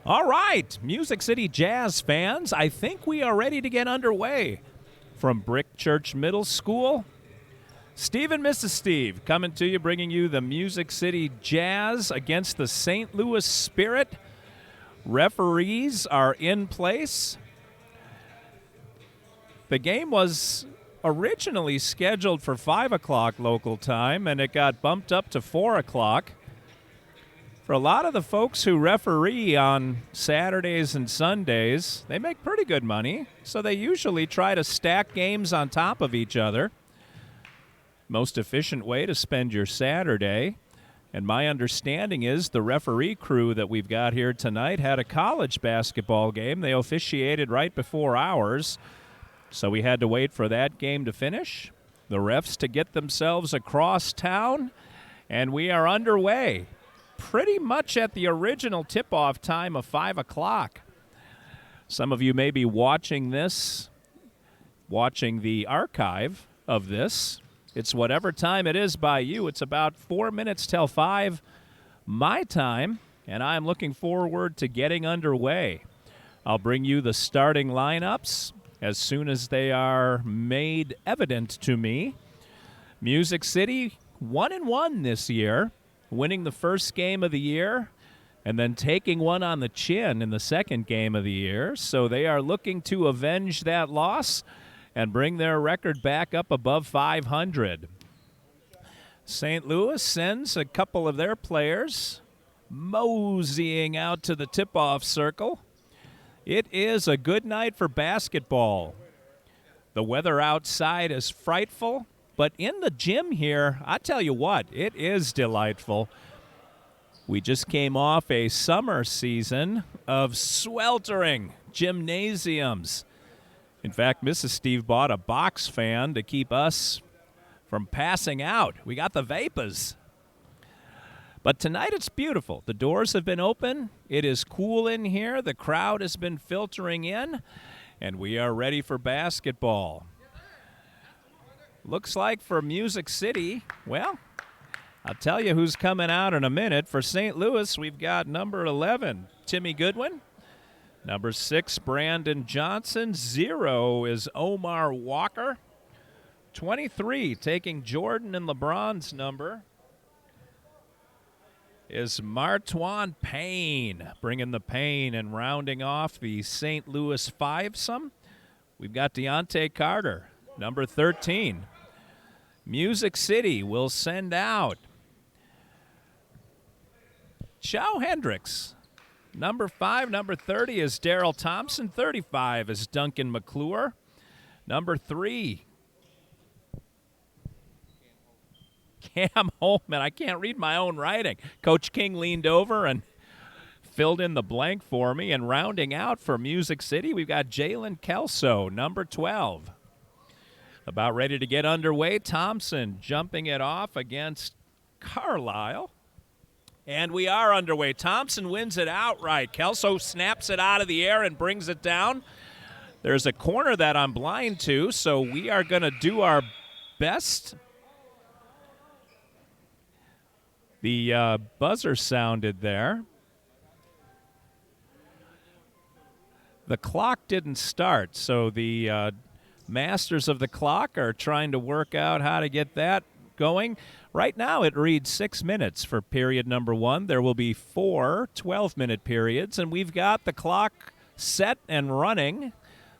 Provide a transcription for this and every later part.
All right, Music City Jazz fans, I think we are ready to get underway. From Brick Church Middle School, Steve and Mrs. Steve coming to you, bringing you the Music City Jazz against the St. Louis Spirit. Referees are in place. The game was originally scheduled for 5 o'clock local time, and it got bumped up to 4 o'clock. For a lot of the folks who referee on Saturdays and Sundays, they make pretty good money, so they usually try to stack games on top of each other. Most efficient way to spend your Saturday. And my understanding is the referee crew that we've got here tonight had a college basketball game. They officiated right before ours, so we had to wait for that game to finish, the refs to get themselves across town, and we are underway. Pretty much at the original tip-off time of 5 o'clock. Some of you may be watching this, watching the archive of this. It's whatever time it is by you. It's about 4 minutes till 5 my time, and I'm looking forward to getting underway. I'll bring you the starting lineups as soon as they are made evident to me. Music City 1-1 this year, winning the first game of the year and then taking one on the chin in the second game of the year. So they are looking to avenge that loss and bring their record back up above 500. St. Louis sends a couple of their players moseying out to the tip-off circle. It is a good night for basketball. The weather outside is frightful, but in the gym here, I tell you what, it is delightful. We just came off a summer season of sweltering gymnasiums. In fact, Mrs. Steve bought a box fan to keep us from passing out. We got the vapors. But tonight it's beautiful. The doors have been open. It is cool in here. The crowd has been filtering in, and we are ready for basketball. Looks like for Music City, well, I'll tell you who's coming out in a minute. For St. Louis, we've got number 11, Timmy Goodwin. Number 6, Brandon Johnson. 0 is Omar Walker. 23, taking Jordan and LeBron's number, is Martwan Payne. Bringing the Payne and rounding off the St. Louis fivesome, we've got Deontay Carter, number 13. Music City will send out Chow Hendricks. Number 5, number 30 is Daryl Thompson. 35 is Duncan McClure. Number 3, Cam Holman. I can't read my own writing. Coach King leaned over and filled in the blank for me. And rounding out for Music City, we've got Jalen Kelso, number 12. About ready to get underway. Thompson jumping it off against Carlisle. And we are underway. Thompson wins it outright. Kelso snaps it out of the air and brings it down. There's a corner that I'm blind to, so we are going to do our best. The buzzer sounded there. The clock didn't start, so the masters of the clock are trying to work out how to get that going. Right now it reads 6 minutes for period number 1. There will be 4 12-minute periods, and we've got the clock set and running.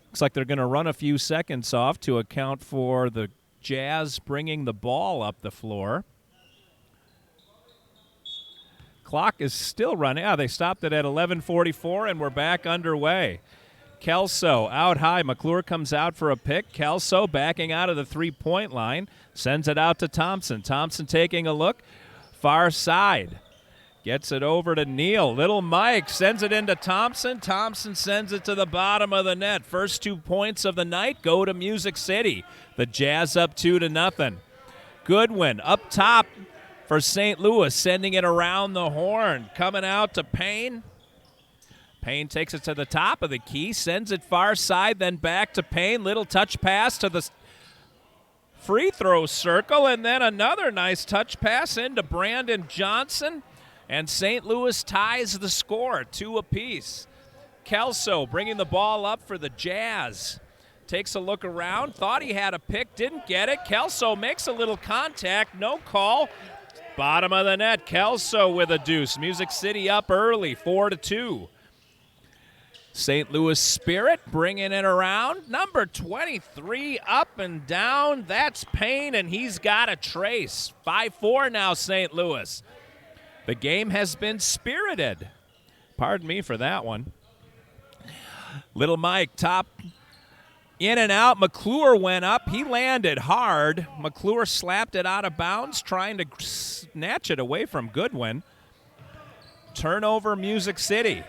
Looks like they're going to run a few seconds off to account for the Jazz bringing the ball up the floor. Clock is still running. They stopped it at 11:44, and we're back underway. Kelso out high. McClure comes out for a pick. Kelso backing out of the three-point line. Sends it out to Thompson. Thompson taking a look. Far side. Gets it over to Neal. Little Mike sends it into Thompson. Thompson sends it to the bottom of the net. First 2 points of the night go to Music City. The Jazz up 2-0. Goodwin up top for St. Louis, sending it around the horn. Coming out to Payne. Payne takes it to the top of the key, sends it far side, then back to Payne. Little touch pass to the free throw circle, and then another nice touch pass into Brandon Johnson. And St. Louis ties the score, 2 apiece. Kelso bringing the ball up for the Jazz. Takes a look around, thought he had a pick, didn't get it. Kelso makes a little contact, no call. Bottom of the net, Kelso with a deuce. Music City up early, 4-2. St. Louis Spirit bringing it around. Number 23 up and down. That's Payne, and he's got a trace. 5-4 now, St. Louis. The game has been spirited. Pardon me for that one. Little Mike, top in and out. McClure went up. He landed hard. McClure slapped it out of bounds, trying to snatch it away from Goodwin. Turnover, Music City.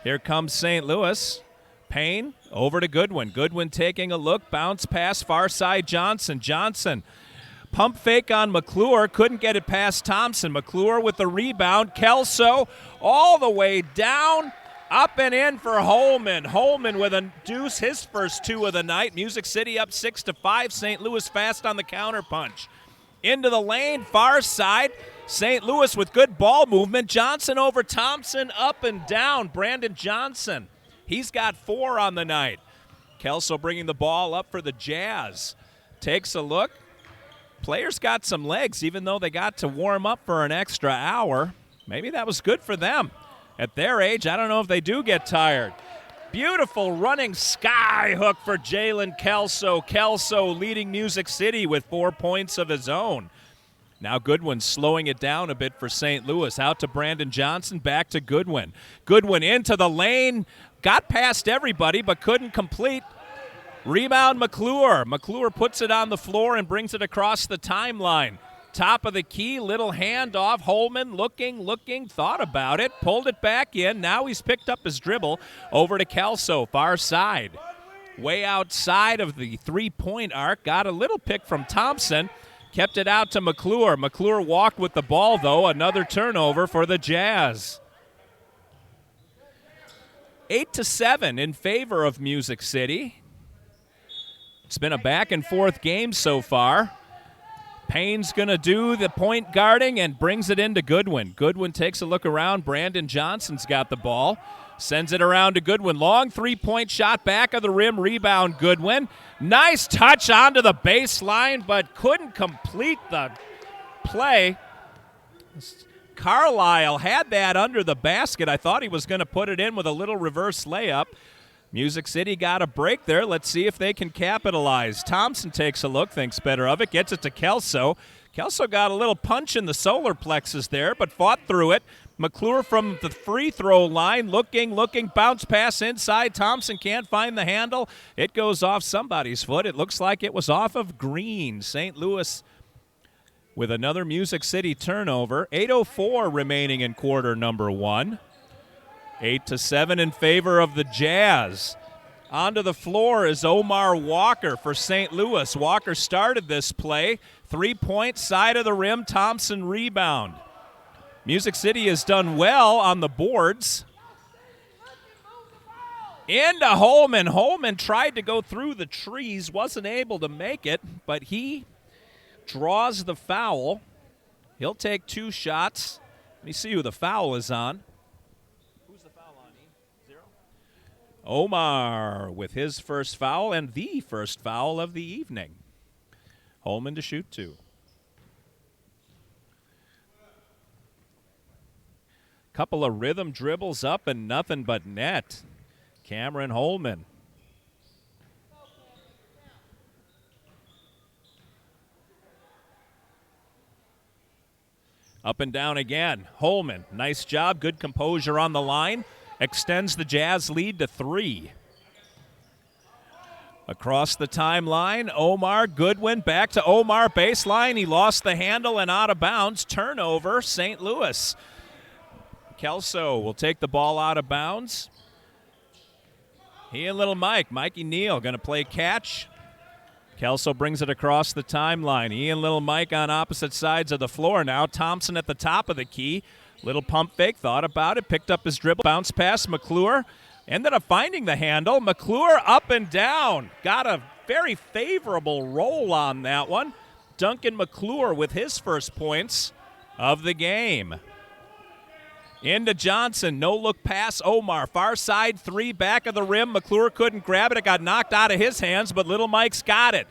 Here comes St. Louis. Payne over to Goodwin. Goodwin taking a look. Bounce pass, far side Johnson. Johnson. Pump fake on McClure. Couldn't get it past Thompson. McClure with the rebound. Kelso all the way down. Up and in for Holman. Holman with a deuce, his first 2 of the night. Music City up 6-5. St. Louis fast on the counterpunch. Into the lane, far side. St. Louis with good ball movement. Johnson over Thompson, up and down. Brandon Johnson. He's got 4 on the night. Kelso bringing the ball up for the Jazz. Takes a look. Players got some legs, even though they got to warm up for an extra hour. Maybe that was good for them. At their age, I don't know if they do get tired. Beautiful running sky hook for Jalen Kelso. Kelso leading Music City with 4 points of his own. Now Goodwin slowing it down a bit for St. Louis. Out to Brandon Johnson, back to Goodwin. Goodwin into the lane. Got past everybody but couldn't complete. Rebound McClure. McClure puts it on the floor and brings it across the timeline. Top of the key, little handoff. Holman looking, thought about it, pulled it back in. Now he's picked up his dribble over to Kelso, far side. Way outside of the three-point arc. Got a little pick from Thompson. Kept it out to McClure. McClure walked with the ball, though. Another turnover for the Jazz. 8-7 in favor of Music City. It's been a back-and-forth game so far. Payne's going to do the point guarding and brings it into Goodwin. Goodwin takes a look around. Brandon Johnson's got the ball. Sends it around to Goodwin. Long three-point shot, back of the rim, rebound Goodwin. Nice touch onto the baseline, but couldn't complete the play. Carlisle had that under the basket. I thought he was going to put it in with a little reverse layup. Music City got a break there. Let's see if they can capitalize. Thompson takes a look, thinks better of it, gets it to Kelso. Kelso got a little punch in the solar plexus there, but fought through it. McClure from the free throw line, looking, bounce pass inside. Thompson can't find the handle. It goes off somebody's foot. It looks like it was off of Green. St. Louis with another Music City turnover. 8:04 remaining in quarter number 1. 8-7 in favor of the Jazz. Onto the floor is Omar Walker for St. Louis. Walker started this play. 3-point side of the rim. Thompson rebound. Music City has done well on the boards. Into Holman. Holman tried to go through the trees, wasn't able to make it, but he draws the foul. He'll take 2 shots. Let me see who the foul is on. Who's the foul on, E? 0? Omar with his first foul and the first foul of the evening. Holman to shoot 2. Couple of rhythm dribbles up and nothing but net. Cameron Holman. Up and down again. Holman, nice job, good composure on the line. Extends the Jazz lead to 3. Across the timeline, Omar, Goodwin, back to Omar, baseline. He lost the handle and out of bounds. Turnover, St. Louis. Kelso will take the ball out of bounds. He and little Mikey Neal, going to play catch. Kelso brings it across the timeline. He and little Mike on opposite sides of the floor now. Thompson at the top of the key. Little pump fake, thought about it, picked up his dribble. Bounce pass, McClure. Ended up finding the handle. McClure up and down. Got a very favorable roll on that one. Duncan McClure with his first points of the game. Into Johnson, no-look pass, Omar. Far side, 3, back of the rim. McClure couldn't grab it. It got knocked out of his hands, but Little Mike's got it.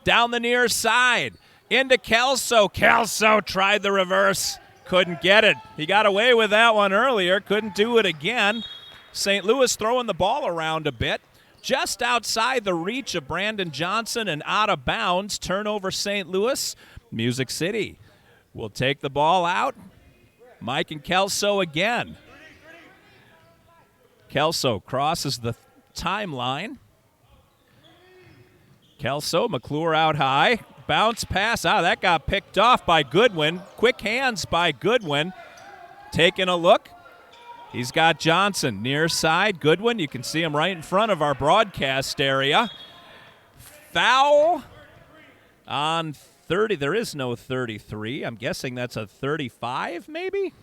Down the near side, into Kelso. Kelso tried the reverse, couldn't get it. He got away with that one earlier, couldn't do it again. St. Louis throwing the ball around a bit. Just outside the reach of Brandon Johnson and out of bounds. Turnover St. Louis. Music City will take the ball out. Mike and Kelso again. Kelso crosses the timeline. Kelso, McClure out high. Bounce pass. That got picked off by Goodwin. Quick hands by Goodwin. Taking a look. He's got Johnson near side. Goodwin, you can see him right in front of our broadcast area. Foul on 30. There is no 33. I'm guessing that's a 35 maybe?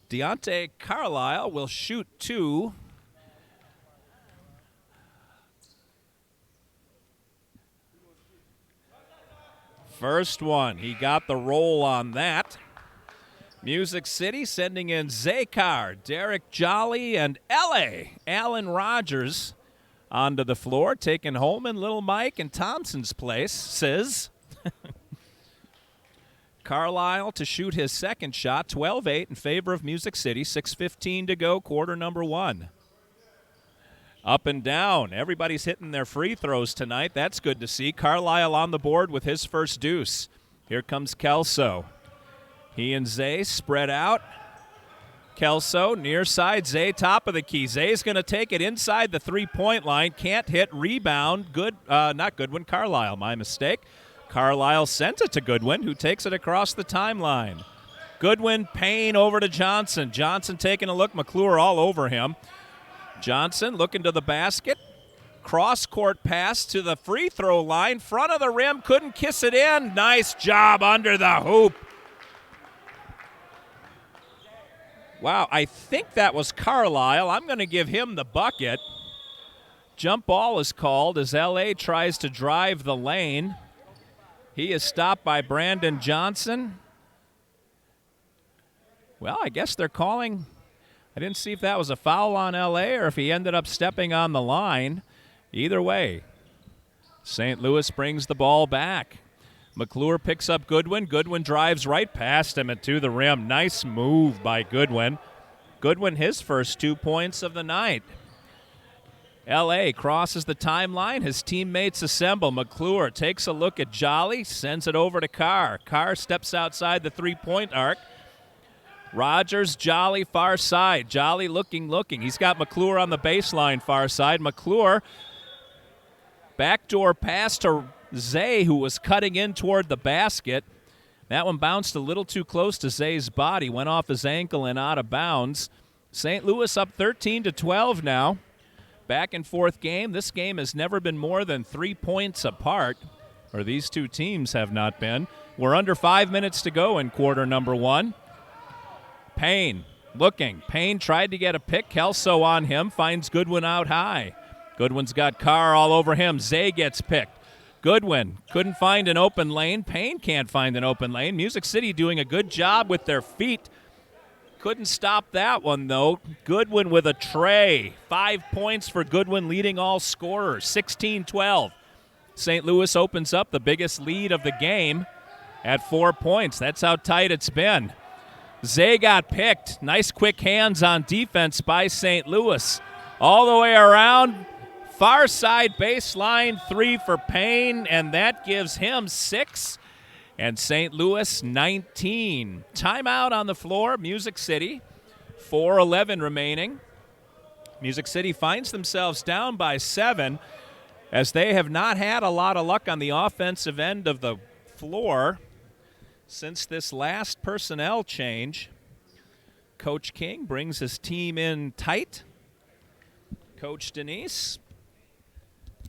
Deontay Carlisle will shoot 2. First one, he got the roll on that. Music City sending in Zakar, Derek Jolly, and L.A. Alan Rogers onto the floor, taking Holman, Little Mike, and Thompson's place, says. Carlisle to shoot his second shot, 12-8 in favor of Music City, 6:15 to go, quarter number 1. Up and down. Everybody's hitting their free throws tonight. That's good to see. Carlisle on the board with his first deuce. Here comes Kelso. He and Zay spread out. Kelso near side. Zay top of the key. Zay's going to take it inside the three-point line. Can't hit. Rebound. Not Goodwin. Carlisle. My mistake. Carlisle sent it to Goodwin, who takes it across the timeline. Goodwin, Payne over to Johnson. Johnson taking a look. McClure all over him. Johnson looking to the basket. Cross-court pass to the free throw line. Front of the rim. Couldn't kiss it in. Nice job under the hoop. Wow, I think that was Carlisle. I'm going to give him the bucket. Jump ball is called as L.A. tries to drive the lane. He is stopped by Brandon Johnson. Well, I guess they're calling. I didn't see if that was a foul on L.A. or if he ended up stepping on the line. Either way, St. Louis brings the ball back. McClure picks up Goodwin. Goodwin drives right past him and to the rim. Nice move by Goodwin. Goodwin, his first 2 points of the night. L.A. crosses the timeline. His teammates assemble. McClure takes a look at Jolly, sends it over to Carr. Carr steps outside the three-point arc. Rogers, Jolly, far side. Jolly looking. He's got McClure on the baseline, far side. McClure, backdoor pass to Zay, who was cutting in toward the basket. That one bounced a little too close to Zay's body, went off his ankle and out of bounds. St. Louis up 13-12 now. Back and forth game. This game has never been more than 3 points apart, or these two teams have not been. We're under 5 minutes to go in quarter number 1. Payne looking. Payne tried to get a pick. Kelso on him. Finds Goodwin out high. Goodwin's got Carr all over him. Zay gets picked. Goodwin couldn't find an open lane. Payne can't find an open lane. Music City doing a good job with their feet. Couldn't stop that one, though. Goodwin with a tray. 5 points for Goodwin, leading all scorers. 16-12. St. Louis opens up the biggest lead of the game at 4 points. That's how tight it's been. Zay got picked. Nice quick hands on defense by St. Louis. All the way around. Far side baseline, 3 for Payne, and that gives him 6. And St. Louis 19. Timeout on the floor, Music City. 4:11 remaining. Music City finds themselves down by 7 as they have not had a lot of luck on the offensive end of the floor since this last personnel change. Coach King brings his team in tight. Coach Denise,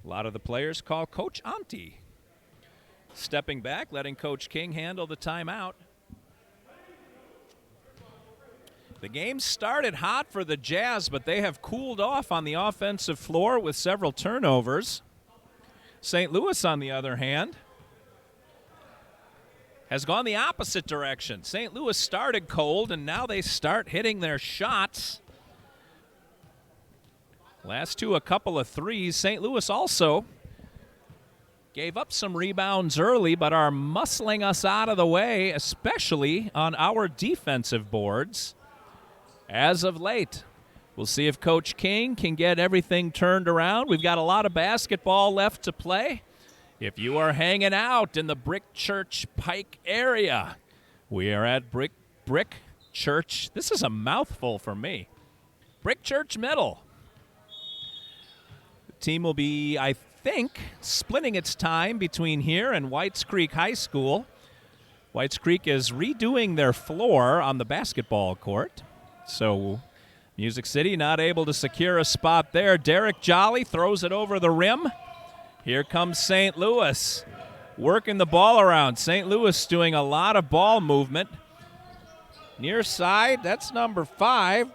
a lot of the players call Coach Auntie. Stepping back, letting Coach King handle the timeout. The game started hot for the Jazz, but they have cooled off on the offensive floor with several turnovers. St. Louis, on the other hand, has gone the opposite direction. St. Louis started cold, and now they start hitting their shots. Last two, a couple of threes. St. Louis also gave up some rebounds early, but are muscling us out of the way, especially on our defensive boards as of late. We'll see if Coach King can get everything turned around. We've got a lot of basketball left to play. If you are hanging out in the Brick Church Pike area, we are at Brick Church. This is a mouthful for me. Brick Church Middle. The team will be, I think, splitting its time between here and Whites Creek High School. Whites Creek is redoing their floor on the basketball court. So Music City not able to secure a spot there. Derek Jolly throws it over the rim. Here comes St. Louis working the ball around. St. Louis doing a lot of ball movement. Near side, that's number 5.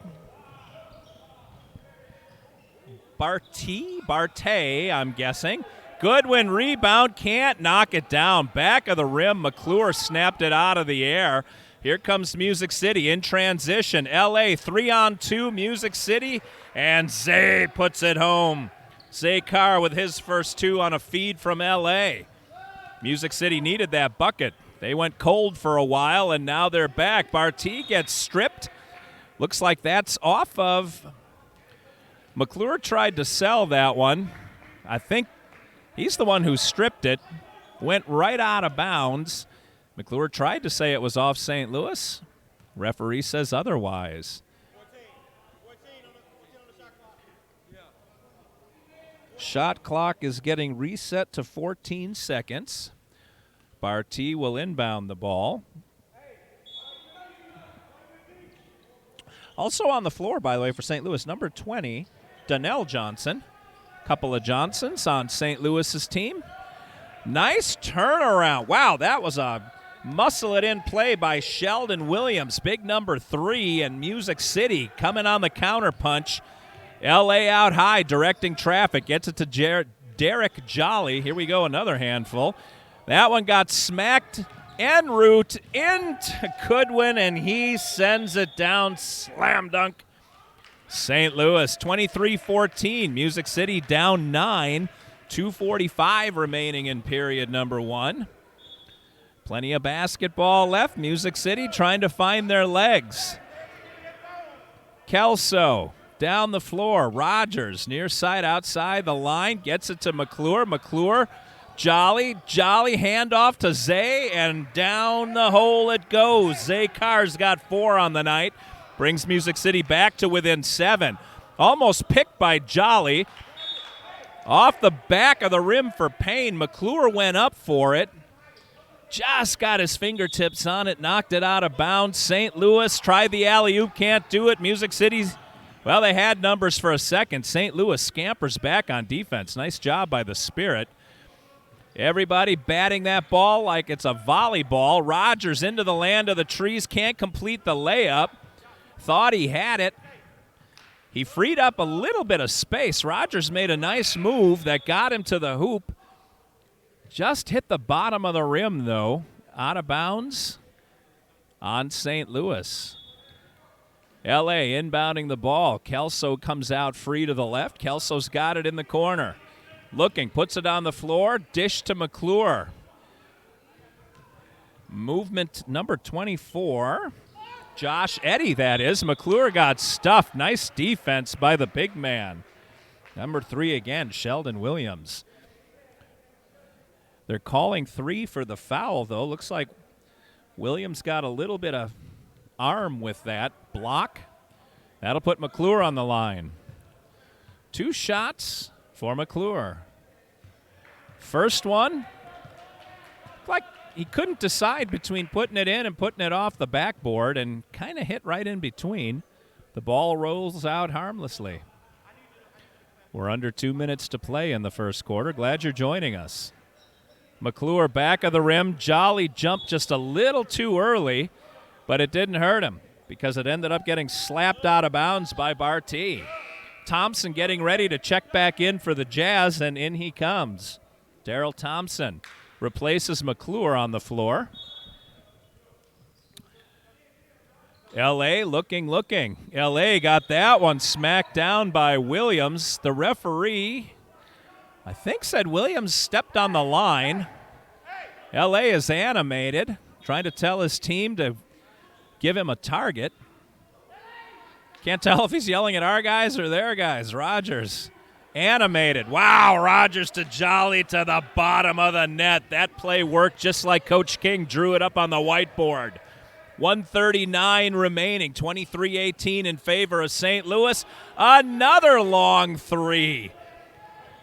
Barté, I'm guessing. Goodwin rebound, can't knock it down. Back of the rim, McClure snapped it out of the air. Here comes Music City in transition. LA 3-on-2, Music City, and Zay puts it home. Zay Carr with his first 2 on a feed from LA. Music City needed that bucket. They went cold for a while, and now they're back. Barty gets stripped. Looks like that's off of. McClure tried to sell that one. I think he's the one who stripped it. Went right out of bounds. McClure tried to say it was off St. Louis. Referee says otherwise. 14 on the shot clock is getting reset to 14 seconds. Barty will inbound the ball. Also on the floor, by the way, for St. Louis, number 20, Donnell Johnson. Couple of Johnsons on St. Louis's team. Nice turnaround. Wow, that was a muscle-it-in play by Sheldon Williams. Big number 3, and Music City coming on the counterpunch. L.A. out high, directing traffic. Gets it to Derek Jolly. Here we go, another handful. That one got smacked en route into Goodwin, and he sends it down. Slam dunk. St. Louis, 23-14. Music City down 9. 2:45 remaining in period number 1. Plenty of basketball left. Music City trying to find their legs. Kelso down the floor. Rogers near side outside the line. Gets it to McClure. McClure, Jolly handoff to Zay, and down the hole it goes. Zay Carr's got 4 on the night. Brings Music City back to within 7. Almost picked by Jolly. Off the back of the rim for Payne. McClure went up for it. Just got his fingertips on it, knocked it out of bounds. St. Louis tried the alley-oop, can't do it. Music City's, well, they had numbers for a second. St. Louis scampers back on defense. Nice job by the Spirit. Everybody batting that ball like it's a volleyball. Rogers into the land of the trees, can't complete the layup. Thought he had it. He freed up a little bit of space. Rogers made a nice move that got him to the hoop. Just hit the bottom of the rim, though. Out of bounds on St. Louis. L.A. inbounding the ball. Kelso comes out free to the left. Kelso's got it in the corner. Looking, puts it on the floor. Dish to McClure. Movement number 24. Josh Eddy, that is. McClure got stuffed. Nice defense by the big man. Number 3 again, Sheldon Williams. They're calling 3 for the foul, though. Looks like Williams got a little bit of arm with that block. That'll put McClure on the line. 2 shots for McClure. First one, like he couldn't decide between putting it in and putting it off the backboard, and kind of hit right in between. The ball rolls out harmlessly. We're under 2 minutes to play in the first quarter. Glad you're joining us. McClure back of the rim. Jolly jumped just a little too early, but it didn't hurt him because it ended up getting slapped out of bounds by Barty. Thompson getting ready to check back in for the Jazz, and in he comes. Daryl Thompson replaces McClure on the floor. L.A. looking. L.A. got that one smacked down by Williams. The referee, I think, said Williams stepped on the line. L.A. is animated, trying to tell his team to give him a target. Can't tell if he's yelling at our guys or their guys. Rogers, animated. Wow, Rogers to Jolly to the bottom of the net. That play worked just like Coach King drew it up on the whiteboard. 1:39 remaining, 23-18 in favor of St. Louis. Another long three.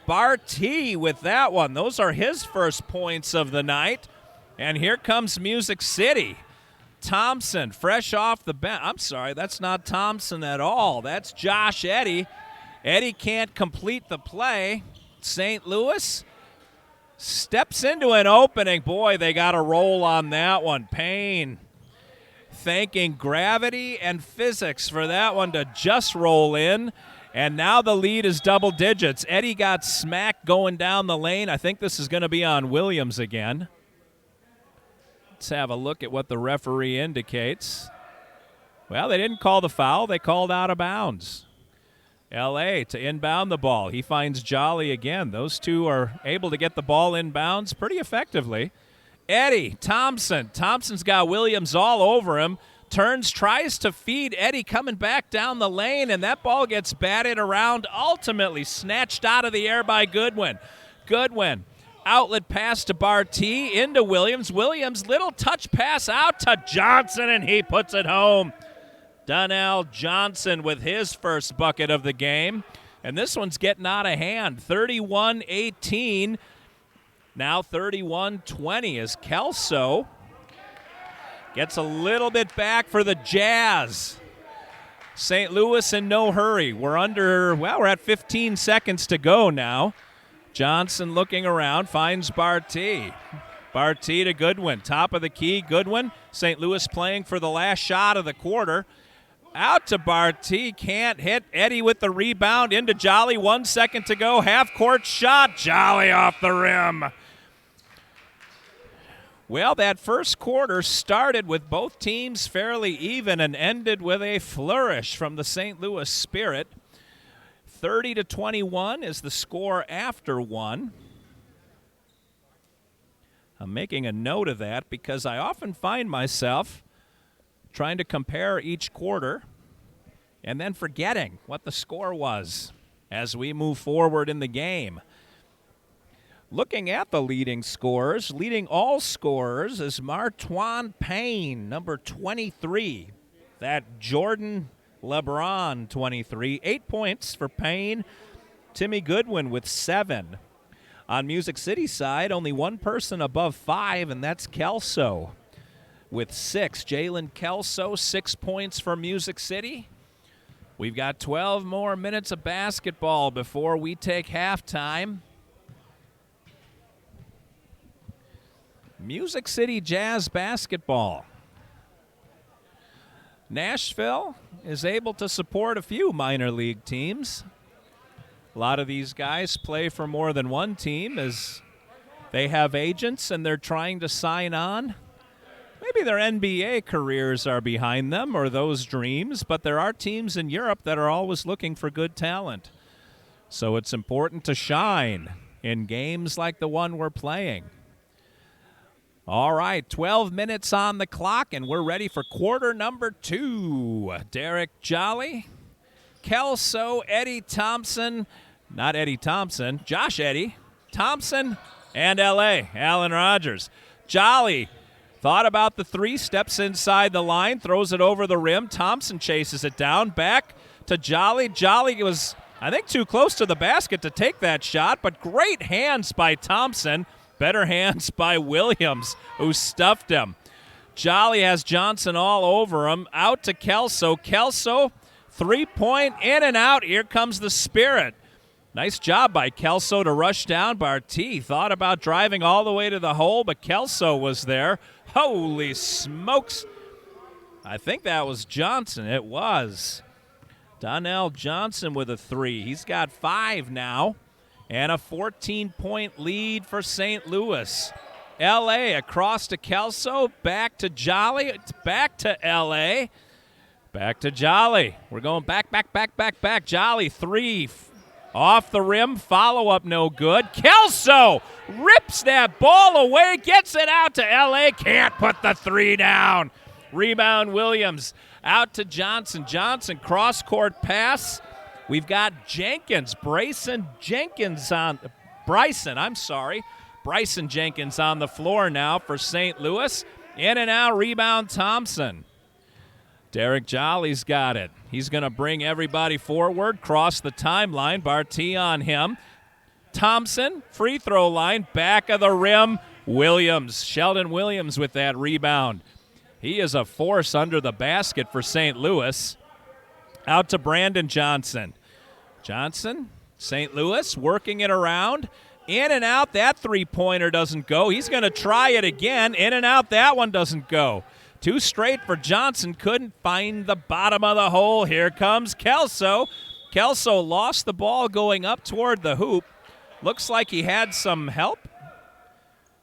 Barty with that one. Those are his first points of the night. And here comes Music City. Thompson, fresh off the bench. I'm sorry, that's not Thompson at all. That's Josh Eddy. Eddy can't complete the play. St. Louis steps into an opening. Boy, they got a roll on that one. Payne thanking gravity and physics for that one to just roll in. And now the lead is double digits. Eddy got smacked going down the lane. I think this is going to be on Williams again. Let's have a look at what the referee indicates. Well, they didn't call the foul. They called out of bounds. L.A. to inbound the ball. He finds Jolly again. Those two are able to get the ball inbounds pretty effectively. Eddy, Thompson. Thompson's got Williams all over him. Turns, tries to feed Eddy coming back down the lane, and that ball gets batted around, ultimately snatched out of the air by Goodwin. Goodwin, outlet pass to Barty, into Williams. Williams, little touch pass out to Johnson, and he puts it home. Donnell Johnson with his first bucket of the game. And this one's getting out of hand. 31-18. Now 31-20 as Kelso gets a little bit back for the Jazz. St. Louis in no hurry. We're at 15 seconds to go now. Johnson looking around, finds Barty. Barty to Goodwin. Top of the key, Goodwin. St. Louis playing for the last shot of the quarter. Out to Barty, can't hit. Eddy with the rebound, into Jolly, 1 second to go. Half-court shot, Jolly off the rim. Well, that first quarter started with both teams fairly even and ended with a flourish from the St. Louis Spirit. 30-21 is the score after one. I'm making a note of that because I often find myself trying to compare each quarter and then forgetting what the score was as we move forward in the game. Looking at the leading scorers, leading all scorers is Martwan Payne, number 23. That Jordan LeBron 23. 8 points for Payne. Timmy Goodwin with 7. On Music City side, only one person above 5, and that's Kelso with 6. Jalen Kelso, 6 points for Music City. We've got 12 more minutes of basketball before we take halftime. Music City Jazz basketball. Nashville is able to support a few minor league teams. A lot of these guys play for more than one team as they have agents and they're trying to sign on. Maybe their NBA careers are behind them or those dreams, but there are teams in Europe that are always looking for good talent. So it's important to shine in games like the one we're playing. All right, 12 minutes on the clock, and we're ready for quarter number 2. Derek Jolly, Kelso, Eddy Thompson, not Eddie Thompson, Josh Eddy, Thompson, and L.A., Alan Rogers. Jolly thought about the three, steps inside the line, throws it over the rim. Thompson chases it down, back to Jolly. Jolly was, I think, too close to the basket to take that shot, but great hands by Thompson. Better hands by Williams, who stuffed him. Jolly has Johnson all over him. Out to Kelso. Kelso, three-point, in and out. Here comes the Spirit. Nice job by Kelso to rush down. Barty thought about driving all the way to the hole, but Kelso was there. Holy smokes. I think that was Johnson. It was. Donnell Johnson with a 3. He's got 5 now. And a 14-point lead for St. Louis. L.A. across to Kelso, back to Jolly, back to L.A. Back to Jolly. We're going back. Jolly, three. Off the rim, follow-up no good. Kelso rips that ball away, gets it out to L.A., can't put the three down. Rebound Williams out to Johnson. Johnson cross-court pass. We've got Jenkins, Bryson Jenkins on the floor now for St. Louis. In and out, rebound Thompson. Derek Jolly's got it. He's going to bring everybody forward, cross the timeline. Barty on him. Thompson, free throw line, back of the rim. Williams, Sheldon Williams with that rebound. He is a force under the basket for St. Louis. Out to Brandon Johnson. Johnson, St. Louis, working it around. In and out, that three-pointer doesn't go. He's going to try it again. In and out, that one doesn't go. Two straight for Johnson. Couldn't find the bottom of the hole. Here comes Kelso. Kelso lost the ball going up toward the hoop. Looks like he had some help.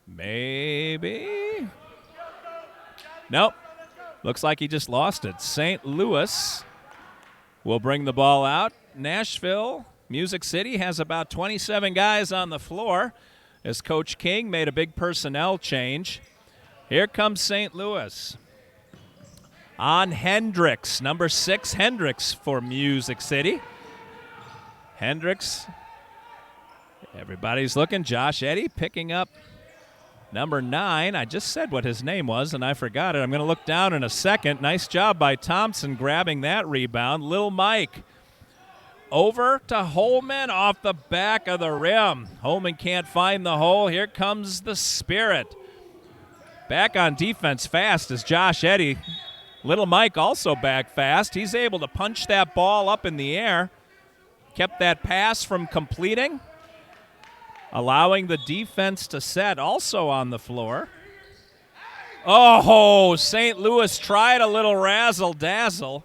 Maybe. Nope. Looks like he just lost it. St. Louis will bring the ball out. Nashville, Music City has about 27 guys on the floor as Coach King made a big personnel change. Here comes St. Louis. On Hendricks, number 6 Hendricks for Music City. Hendricks, everybody's looking. Josh Eddy picking up number 9. I just said what his name was, and I forgot it. I'm going to look down in a second. Nice job by Thompson grabbing that rebound. Lil Mike over to Holman off the back of the rim. Holman can't find the hole. Here comes the Spirit. Back on defense fast is Josh Eddy. Little Mike also back fast. He's able to punch that ball up in the air. Kept that pass from completing, allowing the defense to set. Also on the floor. Oh, St. Louis tried a little razzle-dazzle.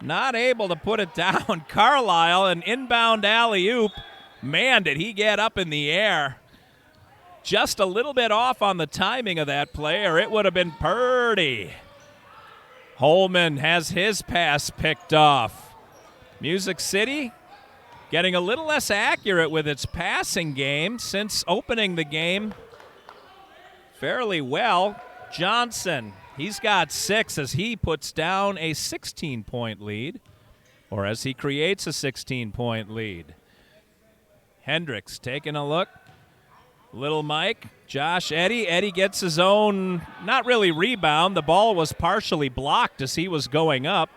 Not able to put it down. Carlisle, an inbound alley-oop. Man, did he get up in the air. Just a little bit off on the timing of that play, or it would have been Purdy. Holman has his pass picked off. Music City getting a little less accurate with its passing game since opening the game fairly well. Johnson, he's got 6 as he puts down a 16-point lead, or as he creates a 16-point lead. Hendricks taking a look. Little Mike, Josh Eddy. Eddy gets his own, not really rebound. The ball was partially blocked as he was going up.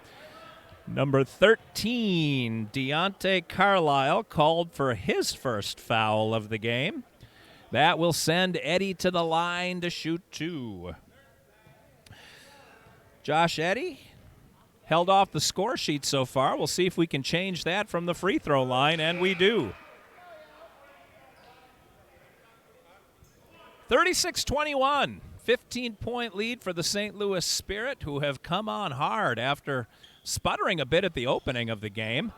Number 13, Deontay Carlisle, called for his first foul of the game. That will send Eddy to the line to shoot 2. Josh Eddy held off the score sheet so far. We'll see if we can change that from the free throw line, and we do. 36-21, 15-point lead for the St. Louis Spirit, who have come on hard after sputtering a bit at the opening of the game.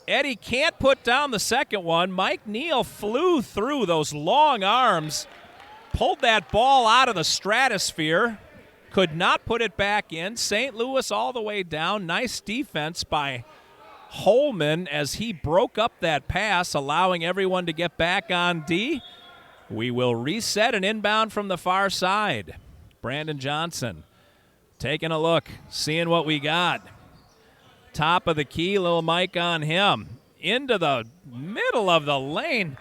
Eddy can't put down the second one. Mike Neal flew through those long arms, pulled that ball out of the stratosphere, could not put it back in. St. Louis all the way down. Nice defense by Holman as he broke up that pass, allowing everyone to get back on D. We will reset an inbound from the far side. Brandon Johnson taking a look, seeing what we got. Top of the key, Lil Mike on him. Into the middle of the lane.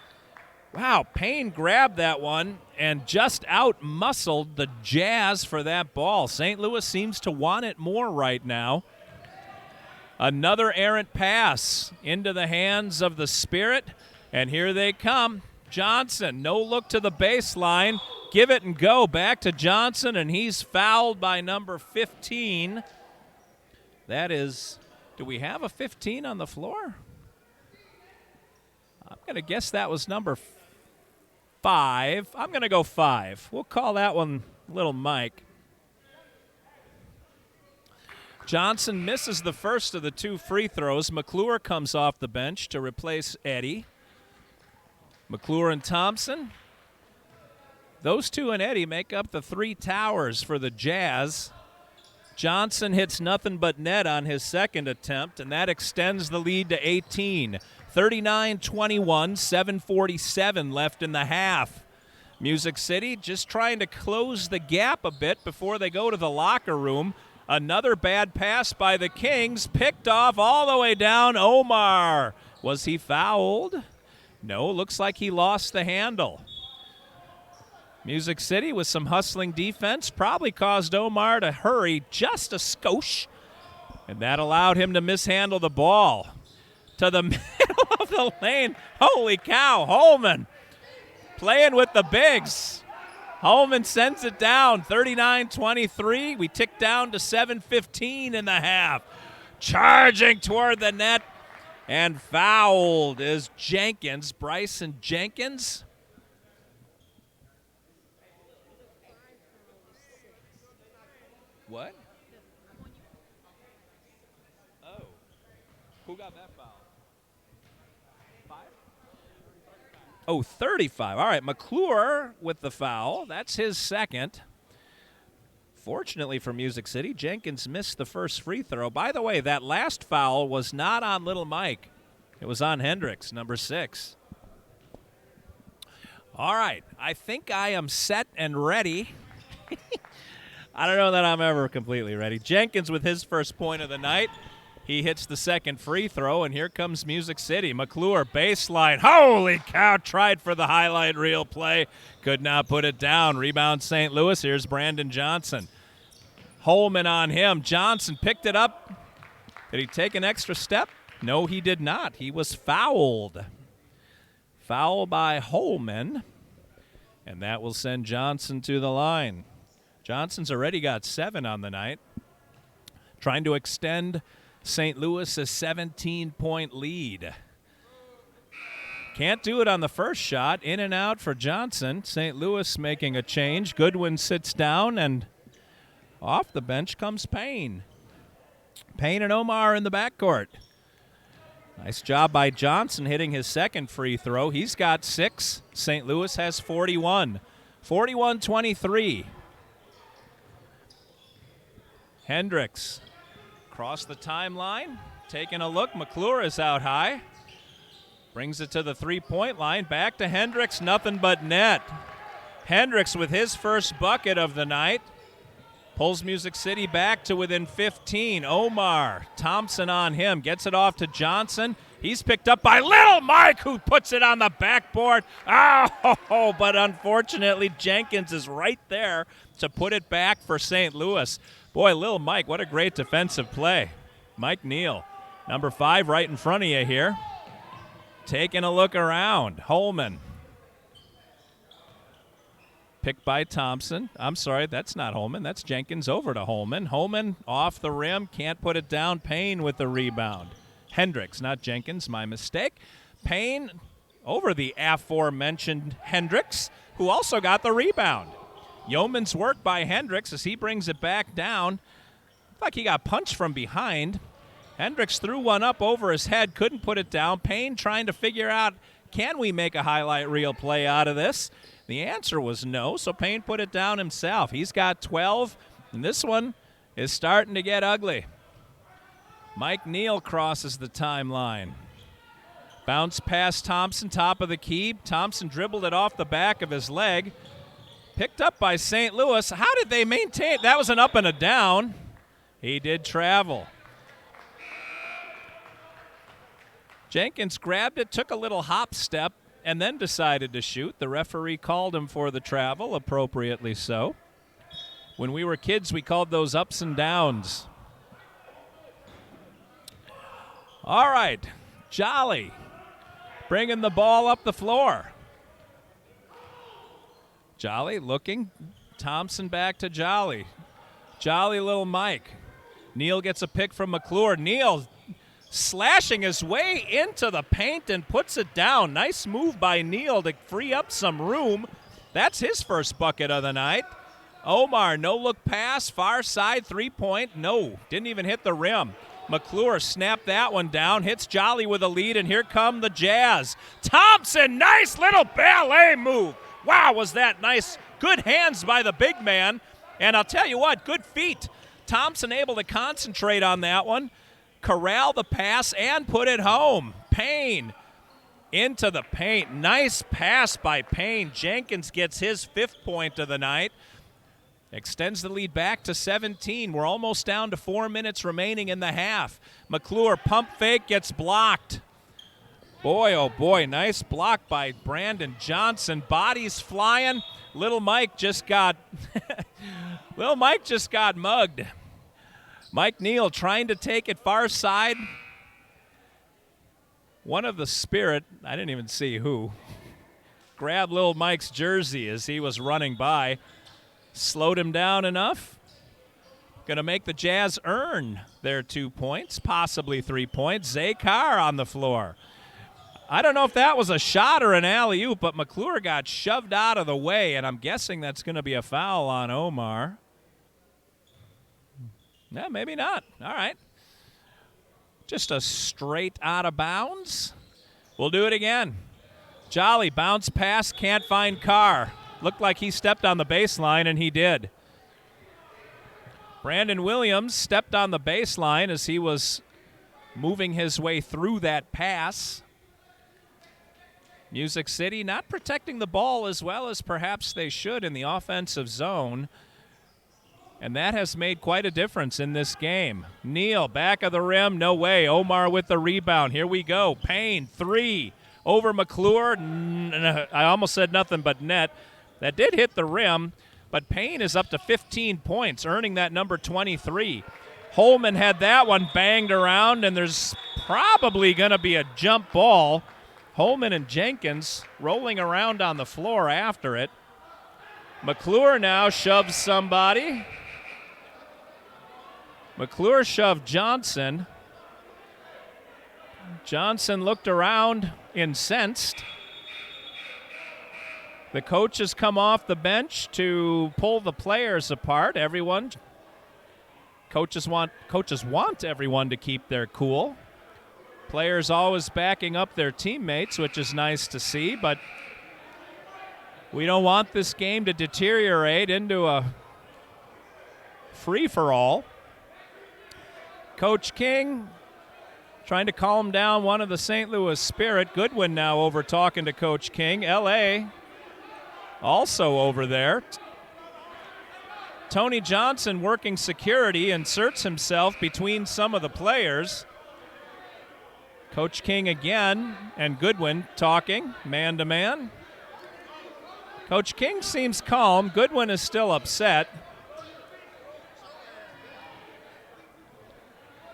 Wow, Payne grabbed that one and just out-muscled the Jazz for that ball. St. Louis seems to want it more right now. Another errant pass into the hands of the Spirit, and here they come. Johnson, no look to the baseline. Give it and go back to Johnson, and he's fouled by number 15. That is, do we have a 15 on the floor? I'm going to guess that was number 5. I'm going to go 5. We'll call that one Little Mike. Johnson misses the first of the 2 free throws. McClure comes off the bench to replace Eddy. McClure and Thompson. Those 2 and Eddy make up the 3 towers for the Jazz. Johnson hits nothing but net on his second attempt, and that extends the lead to 18. 39-21, 7:47 left in the half. Music City just trying to close the gap a bit before they go to the locker room. Another bad pass by the Kings, picked off all the way down. Omar. Was he fouled? No, looks like he lost the handle. Music City with some hustling defense probably caused Omar to hurry just a skosh, and that allowed him to mishandle the ball to the middle of the lane. Holy cow, Holman playing with the bigs. Holman sends it down, 39-23. We tick down to 7:15 in the half. Charging toward the net, and fouled is Jenkins, Bryson Jenkins. What? Oh. Who got that foul? 5? Oh, 35. All right, McClure with the foul. That's his second. Fortunately for Music City, Jenkins missed the first free throw. By the way, that last foul was not on Little Mike. It was on Hendricks, number 6. All right, I think I am set and ready. I don't know that I'm ever completely ready. Jenkins with his first point of the night. He hits the second free throw, and here comes Music City. McClure, baseline. Holy cow, tried for the highlight reel play. Could not put it down. Rebound St. Louis. Here's Brandon Johnson. Holman on him. Johnson picked it up. Did he take an extra step? No, he did not. He was fouled. Foul by Holman, and that will send Johnson to the line. Johnson's already got 7 on the night, trying to extend St. Louis' 17-point lead. Can't do it on the first shot. In and out for Johnson. St. Louis making a change. Goodwin sits down, and off the bench comes Payne. Payne and Omar in the backcourt. Nice job by Johnson hitting his second free throw. He's got 6. St. Louis has 41. 41-23. Hendricks across the timeline, taking a look. McClure is out high. Brings it to the three-point line. Back to Hendricks, nothing but net. Hendricks with his first bucket of the night. Pulls Music City back to within 15. Omar, Thompson on him, gets it off to Johnson. He's picked up by Little Mike, who puts it on the backboard. Oh, but unfortunately, Jenkins is right there to put it back for St. Louis. Boy, Little Mike, what a great defensive play. Mike Neal, number 5, right in front of you here. Taking a look around. Holman. Picked by Thompson. I'm sorry, that's not Holman. That's Jenkins over to Holman. Holman off the rim, can't put it down. Payne with the rebound. Hendricks, not Jenkins, my mistake. Payne over the aforementioned Hendricks, who also got the rebound. Yeoman's work by Hendricks as he brings it back down. Looked like he got punched from behind. Hendricks threw one up over his head, couldn't put it down. Payne trying to figure out, can we make a highlight reel play out of this? The answer was no, so Payne put it down himself. He's got 12, and this one is starting to get ugly. Mike Neal crosses the timeline. Bounce past Thompson, top of the key. Thompson dribbled it off the back of his leg. Picked up by St. Louis. How did they maintain? That was an up and a down. He did travel. Jenkins grabbed it, took a little hop step, and then decided to shoot. The referee called him for the travel, appropriately so. When we were kids, we called those ups and downs. All right, Jolly bringing the ball up the floor. Jolly looking. Thompson back to Jolly. Jolly, Little Mike. Neal gets a pick from McClure. Neal slashing his way into the paint and puts it down. Nice move by Neal to free up some room. That's his first bucket of the night. Omar, no-look pass, far side, three-point. No, didn't even hit the rim. McClure snapped that one down, hits Jolly with a lead, and here come the Jazz. Thompson, nice little ballet move. Wow, was that nice. Good hands by the big man. And I'll tell you what, good feet Thompson able to concentrate on that one, corral the pass, and put it home. Payne into the paint. Nice pass by Payne. Jenkins gets his 5th point of the night. Extends the lead back to 17. We're almost down to 4 minutes remaining in the half. McClure pump fake gets blocked. Boy, oh boy, nice block by Brandon Johnson. Bodies flying. Little Mike just got mugged. Mike Neal trying to take it far side. One of the Spirit, I didn't even see who, grabbed Little Mike's jersey as he was running by. Slowed him down enough. Going to make the Jazz earn their 2 points, possibly 3 points. Zay Carr on the floor. I don't know if that was a shot or an alley-oop, but McClure got shoved out of the way, and I'm guessing that's going to be a foul on Omar. Yeah, maybe not. All right. Just a straight out of bounds. We'll do it again. Jolly bounce pass, can't find Carr. Looked like he stepped on the baseline, and he did. Brandon Williams stepped on the baseline as he was moving his way through that pass. Music City not protecting the ball as well as perhaps they should in the offensive zone. And that has made quite a difference in this game. Neal, back of the rim, no way. Omar with the rebound. Here we go. Payne, 3 over McClure. I almost said nothing but net. That did hit the rim, but Payne is up to 15 points, earning that number 23. Holman had that one banged around, and there's probably going to be a jump ball. Holman and Jenkins rolling around on the floor after it. McClure now shoves somebody. McClure shoved Johnson. Johnson looked around, incensed. The coaches come off the bench to pull the players apart. Coaches want everyone to keep their cool. Players always backing up their teammates, which is nice to see, but we don't want this game to deteriorate into a free-for-all. Coach King trying to calm down one of the St. Louis Spirit. Goodwin now over talking to Coach King. L.A. also over there. Tony Johnson working security, inserts himself between some of the players. Coach King again and Goodwin talking man-to-man. Coach King seems calm. Goodwin is still upset.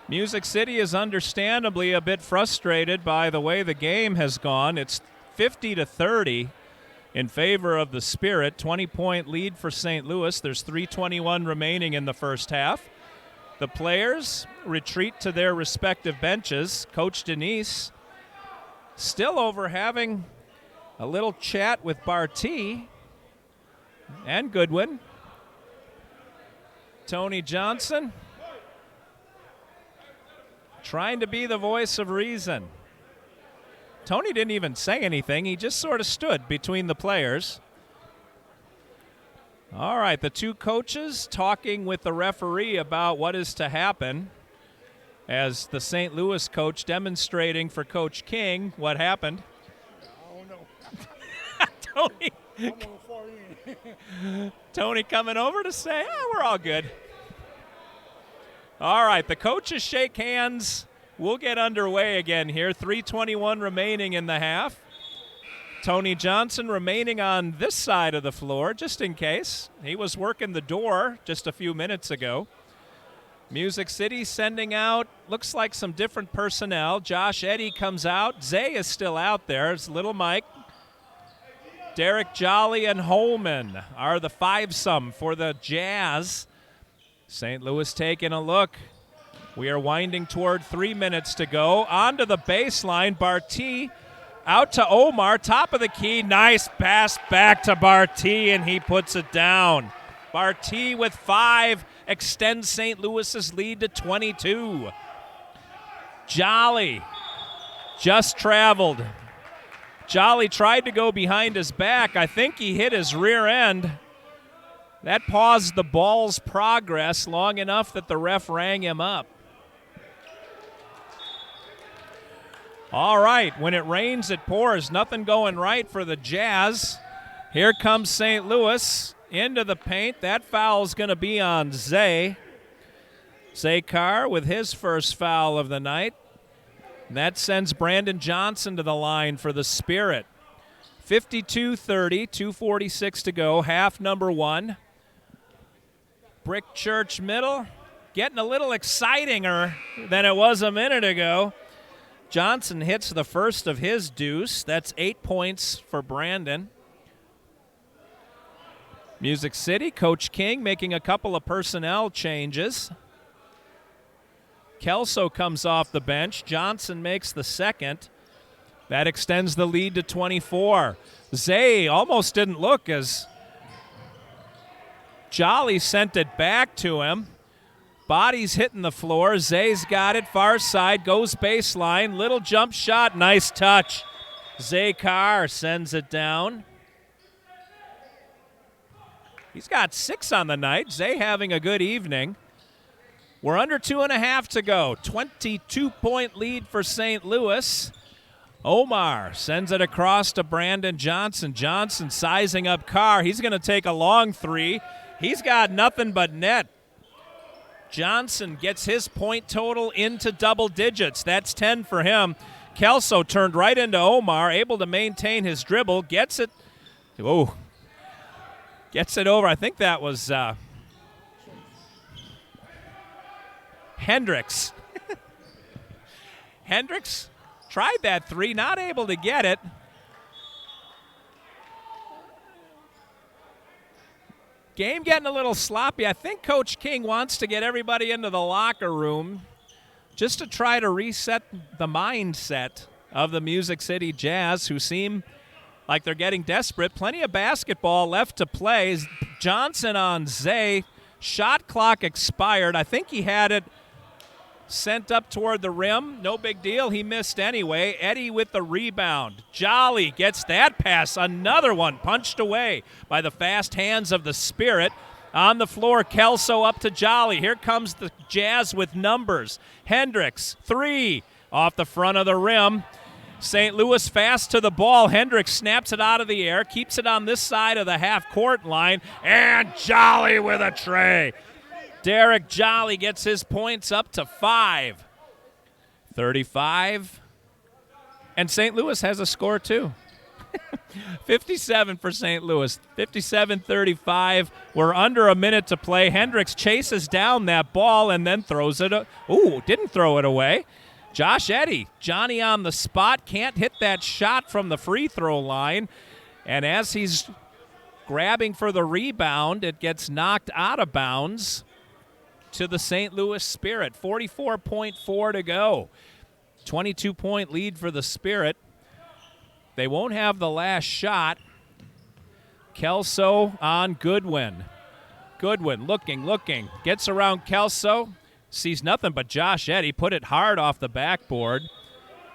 Music City is understandably a bit frustrated by the way the game has gone. It's 50-30 in favor of the Spirit. 20-point lead for St. Louis. There's 3:21 remaining in the first half. The players retreat to their respective benches. Coach Denise still over having a little chat with Barty and Goodwin. Tony Johnson trying to be the voice of reason. Tony didn't even say anything. He just sort of stood between the players. All right, the two coaches talking with the referee about what is to happen as the St. Louis coach demonstrating for Coach King what happened. I don't know. Tony, Tony coming over to say, we're all good. All right, the coaches shake hands. We'll get underway again here. 3:21 remaining in the half. Tony Johnson remaining on this side of the floor, just in case. He was working the door just a few minutes ago. Music City sending out, looks like some different personnel. Josh Eddy comes out. Zay is still out there. It's Little Mike. Derek Jolly and Holman are the fivesome for the Jazz. St. Louis taking a look. We are winding toward 3 minutes to go. Onto the baseline, Barty out to Omar, top of the key. Nice pass back to Barty, and he puts it down. Barty with 5 extends St. Louis's lead to 22. Jolly just traveled. Jolly tried to go behind his back. I think he hit his rear end. That paused the ball's progress long enough that the ref rang him up. All right, when it rains, it pours. Nothing going right for the Jazz. Here comes St. Louis into the paint. That foul's going to be on Zay. Zay Carr with his first foul of the night. And that sends Brandon Johnson to the line for the Spirit. 52-30, 2:46 to go, half number one. Brick Church Middle getting a little excitinger than it was a minute ago. Johnson hits the first of his deuce. That's 8 points for Brandon. Music City, Coach King making a couple of personnel changes. Kelso comes off the bench. Johnson makes the second. That extends the lead to 24. Zay almost didn't look as Jolly sent it back to him. Body's hitting the floor. Zay's got it. Far side, goes baseline. Little jump shot. Nice touch. Zay Carr sends it down. He's got 6 on the night. Zay having a good evening. We're under 2.5 to go. 22-point lead for St. Louis. Omar sends it across to Brandon Johnson. Johnson sizing up Carr. He's going to take a long three. He's got nothing but net. Johnson gets his point total into double digits. That's 10 for him. Kelso turned right into Omar, able to maintain his dribble. Gets it. Oh, gets it over. I think that was Hendricks. Hendricks tried that three, not able to get it. Game getting a little sloppy. I think Coach King wants to get everybody into the locker room just to try to reset the mindset of the Music City Jazz, who seem like they're getting desperate. Plenty of basketball left to play. Johnson on Zay. Shot clock expired. I think he had it sent up toward the rim. No big deal. He missed anyway. Eddie with the rebound. Jolly gets that pass. Another one punched away by the fast hands of the Spirit. On the floor, Kelso up to Jolly. Here comes the Jazz with numbers. Hendricks, 3 off the front of the rim. St. Louis fast to the ball. Hendricks snaps it out of the air, keeps it on this side of the half-court line, and Jolly with a tray. Derek Jolly gets his points up to 5. 35. And St. Louis has a score, too. 57 for St. Louis. 57-35. We're under a minute to play. Hendricks chases down that ball and then throws it. Didn't throw it away. Josh Eddy, Johnny on the spot, can't hit that shot from the free throw line. And as he's grabbing for the rebound, it gets knocked out of bounds to the St. Louis Spirit. 44.4 to go. 22-point lead for the Spirit. They won't have the last shot. Kelso on Goodwin. Goodwin looking. Gets around Kelso. Sees nothing but Josh Eddy. Put it hard off the backboard.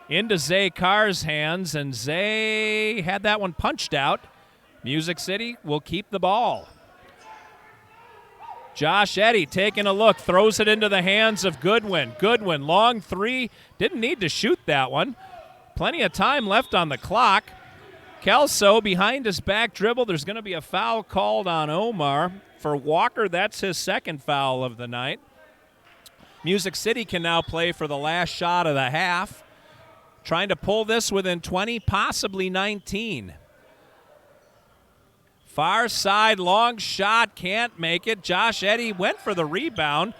Into Zay Carr's hands, and Zay had that one punched out. Music City will keep the ball. Josh Eddy taking a look, throws it into the hands of Goodwin. Goodwin, long three, didn't need to shoot that one. Plenty of time left on the clock. Kelso behind his back dribble. There's going to be a foul called on Omar. For Walker, that's his second foul of the night. Music City can now play for the last shot of the half. Trying to pull this within 20, possibly 19. Far side, long shot, can't make it. Josh Eddy went for the rebound.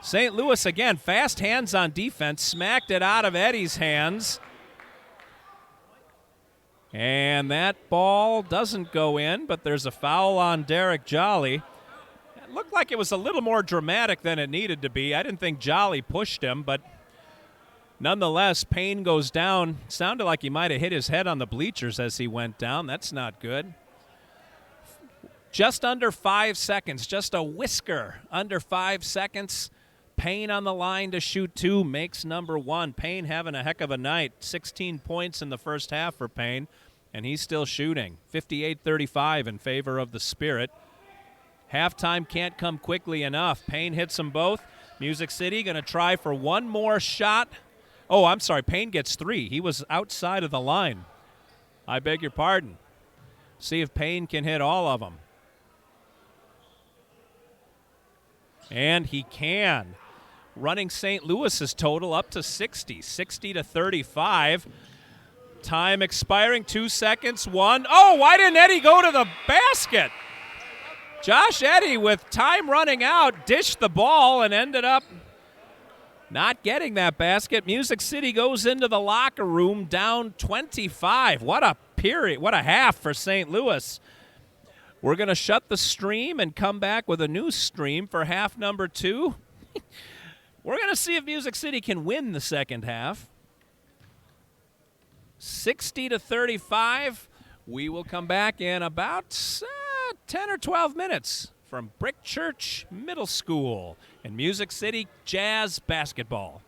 St. Louis, again, fast hands on defense, smacked it out of Eddy's hands. And that ball doesn't go in, but there's a foul on Derek Jolly. It looked like it was a little more dramatic than it needed to be. I didn't think Jolly pushed him, but nonetheless, Payne goes down. Sounded like he might have hit his head on the bleachers as he went down. That's not good. Just under 5 seconds, just a whisker under 5 seconds. Payne on the line to shoot two, makes number one. Payne having a heck of a night. 16 points in the first half for Payne, and he's still shooting. 58-35 in favor of the Spirit. Halftime can't come quickly enough. Payne hits them both. Music City going to try for one more shot. Oh, I'm sorry. Payne gets 3. He was outside of the line. I beg your pardon. See if Payne can hit all of them. And he can. Running St. Louis's total up to 60 to 35. Time expiring, 2 seconds, 1. Oh, why didn't Eddie go to the basket? Josh Eddy, with time running out, dished the ball and ended up not getting that basket. Music City goes into the locker room down 25. What a period, what a half for St. Louis. We're going to shut the stream and come back with a new stream for half number 2. We're going to see if Music City can win the second half. 60 to 35. We will come back in about 10 or 12 minutes from Brick Church Middle School and Music City Jazz basketball.